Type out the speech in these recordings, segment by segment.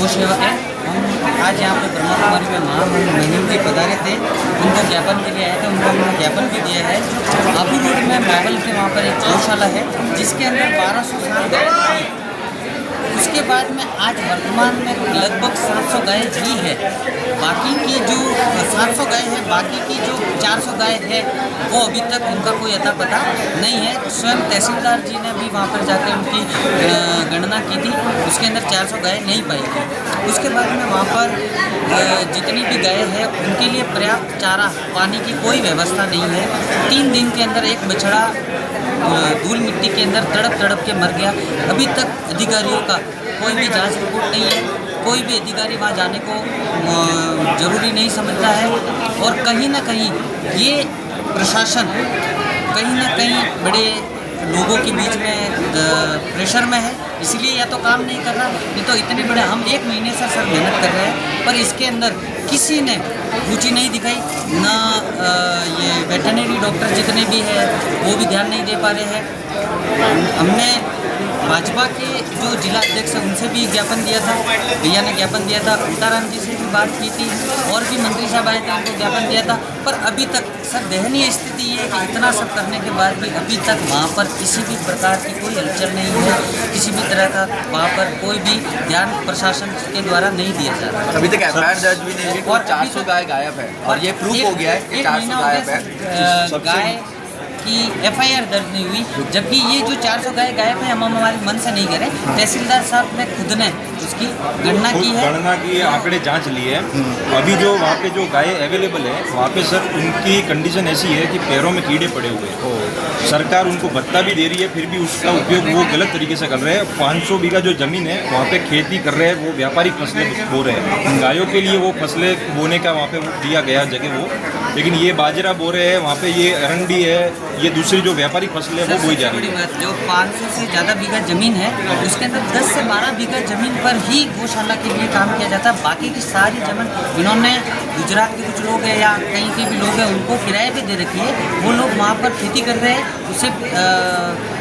गौ सेवक हैं। हम आज यहाँ पे ब्रह्मा कुमारी में महामहिम जी पधारे थे, उनको ज्ञापन के लिए आए थे। उनको हमने ज्ञापन भी दिया है। आबू रोड में मैवल के वहाँ पर एक गौशाला है जिसके अंदर 1200 गाय थी। उसके बाद में आज वर्तमान में लगभग 700 गाय ही है। बाकी की जो 700 गाय है, बाकी की जो 400 गाय है वो अभी तक उनका कोई अता पता नहीं है। स्वयं तहसीलदार जी ने भी वहाँ पर जाकर उनकी गणना की थी, उसके अंदर 400 गाय नहीं पाई थी। उसके बाद में वहाँ पर जितनी भी गाय है उनके लिए पर्याप्त चारा पानी की कोई व्यवस्था नहीं है। 3 दिन के अंदर एक बछड़ा धूल मिट्टी के अंदर तड़प के मर गया। अभी तक अधिकारियों का कोई भी जांच रिपोर्ट नहीं है। कोई भी अधिकारी वहाँ जाने को ज़रूरी नहीं समझता है। और कहीं ना कहीं ये प्रशासन कहीं ना कहीं बड़े लोगों के बीच में प्रेशर में है, इसलिए या तो काम नहीं कर रहा, नहीं तो इतने बड़े हम 1 महीने से सर मेहनत कर रहे हैं, पर इसके अंदर किसी ने रुचि नहीं दिखाई। ना ये वेटरनरी डॉक्टर जितने भी हैं वो भी ध्यान नहीं दे पा रहे हैं। हमने भाजपा के जो जिला अध्यक्ष हैं उनसे भी ज्ञापन दिया था, भैया ने ज्ञापन दिया था। उताराम जी से भी बात की थी और भी मंत्री साहब आए थे, उनको ज्ञापन दिया था। पर अभी तक सर दयनीय स्थिति ये है कि इतना सब करने के बाद भी अभी तक वहाँ पर किसी भी प्रकार की कोई हलचल नहीं है, किसी भी तरह का वहाँ पर कोई भी ध्यान प्रशासन के द्वारा नहीं दिया जा रहा। अभी तक एफआईआर दर्ज भी नहीं है और 400 गाय गायब है और ये प्रूफ हो गया है कि 400 गायब है। गाय की एफआईआर दर्ज नहीं हुई, जबकि ये जो 400 गाय गायब है हम हमारे मन से नहीं करें। तहसीलदार साहब ने खुद ने उसकी गणना की है, आंकड़े जांच लिए हैं। अभी जो वहाँ पे जो गाय अवेलेबल है वहाँ पे सर उनकी कंडीशन ऐसी है कि पैरों में कीड़े पड़े हुए हैं। सरकार उनको भत्ता भी दे रही है, फिर भी उसका उपयोग वो गलत तरीके से कर रहे हैं। 500 बीघा जो ज़मीन है वहाँ पे खेती कर रहे हैं, वो व्यापारिक फसलें बो रहे हैं। गायों के लिए वो फसलें बोने का वहाँ पे वो दिया गया जगह वो, लेकिन ये बाजरा बो रहे हैं, वहाँ पे ये अरंडी है, ये दूसरी जो व्यापारिक फसलें वो बोई जा रही है। जो 500 से ज़्यादा बीघा ज़मीन है उसके अंदर 10 से 12 बीघा ज़मीन पर ही गौशाला के लिए काम किया जाता है। बाकी की सारी ज़मीन इन्होंने गुजरात के कुछ लोग हैं या कहीं के भी लोग हैं उनको किराए पे दे रखी है। वो लोग वहाँ पर खेती कर रहे हैं, उससे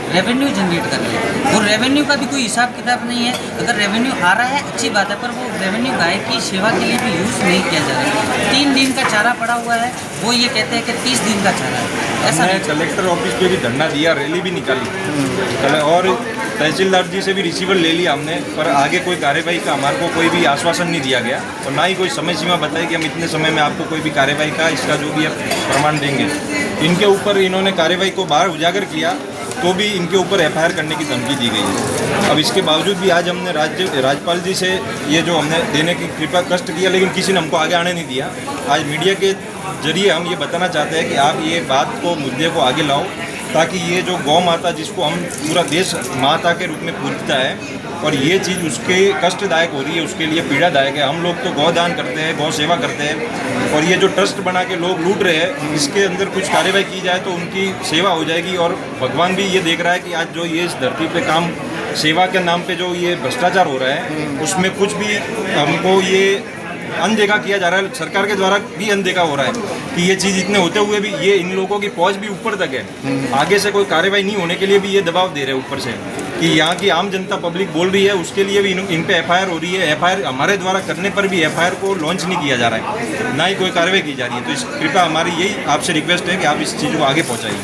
रेवेन्यू जनरेट कर रहे हैं। वो रेवेन्यू का भी कोई हिसाब किताब नहीं है। अगर रेवेन्यू आ रहा है अच्छी बात है, पर वो रेवेन्यू गाय की सेवा के लिए भी यूज़ नहीं किया जा रहा है। 3 दिन का चारा पड़ा हुआ है, वो ये कहते हैं कि 30 दिन का चारा है। ऐसा कलेक्टर ऑफिस पे भी धरना दिया, रैली भी निकाली और तहसीलदार जी से भी रिसीवर ले लिया हमने, पर आगे कोई कार्यवाही का हमारे को कोई भी आश्वासन नहीं दिया गया और ना ही कोई समय सीमा बताई कि हम इतने समय में आपको कोई भी कार्यवाही का इसका जो भी प्रमाण देंगे। इनके ऊपर इन्होंने कार्यवाही को बाहर उजागर किया तो भी इनके ऊपर एफआईआर करने की धमकी दी गई है। अब इसके बावजूद भी आज हमने राज्यपाल जी से ये जो हमने देने की कृपा कष्ट किया, लेकिन किसी ने हमको आगे आने नहीं दिया। आज मीडिया के जरिए हम ये बताना चाहते हैं कि आप ये बात को, मुद्दे को आगे लाओ, ताकि ये जो गौ माता जिसको हम पूरा देश माता के रूप में पूजता है और ये चीज़ उसके कष्टदायक हो रही है, उसके लिए पीड़ादायक है। हम लोग तो गौदान करते हैं, गौ सेवा करते हैं और ये जो ट्रस्ट बना के लोग लूट रहे हैं, इसके अंदर कुछ कार्यवाही की जाए तो उनकी सेवा हो जाएगी। और भगवान भी ये देख रहा है कि आज जो ये इस धरती पे काम सेवा के नाम पे जो ये भ्रष्टाचार हो रहा है उसमें कुछ भी हमको ये अनदेखा किया जा रहा है। सरकार के द्वारा भी अनदेखा हो रहा है कि ये चीज़ इतने होते हुए भी ये इन लोगों की पहुंच भी ऊपर तक है। आगे से कोई कार्रवाई नहीं होने के लिए भी ये दबाव दे रहे हैं ऊपर से कि यहाँ की आम जनता पब्लिक बोल रही है, उसके लिए भी इन पे एफआईआर हो रही है। एफआईआर हमारे द्वारा करने पर भी एफआईआर को लॉन्च नहीं किया जा रहा है, ना ही कोई कार्रवाई की जा रही है। तो इस कृपया हमारी यही आपसे रिक्वेस्ट है कि आप इस चीज़ को आगे पहुँचाइए।